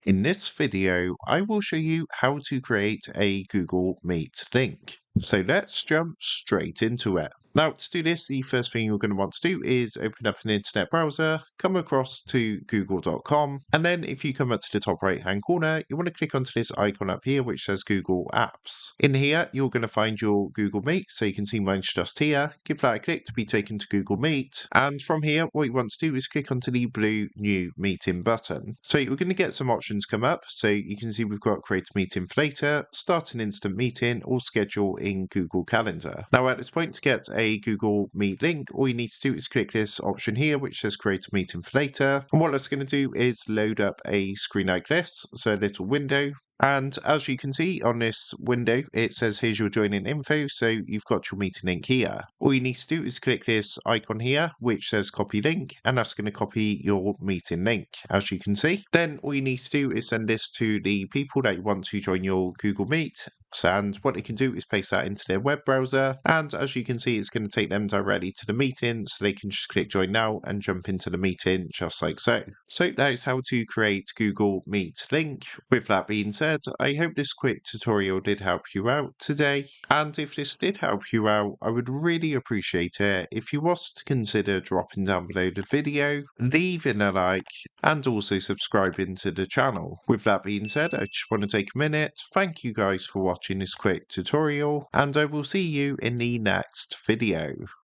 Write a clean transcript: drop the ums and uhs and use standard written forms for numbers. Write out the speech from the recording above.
In this video, I will show you how to create a Google Meet link. So let's jump straight into it. Now, to do this, the first thing you're going to want to do is open up an internet browser, come across to google.com, and then if you come up to the top right hand corner, you want to click onto this icon up here which says Google Apps. In here, you're going to find your Google Meet, so you can see mine's just here. Give that a click to be taken to Google Meet, and from here, what you want to do is click onto the blue New Meeting button. So you're going to get some options come up, so you can see we've got Create a Meeting for Later, Start an Instant Meeting, or Schedule in Google Calendar. Now at this point, to get a Google Meet link, all you need to do is click this option here which says Create a Meeting for Later, and what that's going to do is load up a screen like this, so a little window. And as you can see on this window, it says here's your joining info, so you've got your meeting link here. All you need to do is click this icon here, which says copy link, and that's going to copy your meeting link, as you can see. Then all you need to do is send this to the people that you want to join your Google Meet. And what they can do is paste that into their web browser, and as you can see, it's going to take them directly to the meeting, so they can just click join now and jump into the meeting just like so. So that is how to create Google Meet link. With that being said, I hope this quick tutorial did help you out today, and if this did help you out, I would really appreciate it if you was to consider dropping down below the video, leaving a like, and also subscribing to the channel. With that being said, I just want to take a minute, thank you guys for watching this quick tutorial, and I will see you in the next video.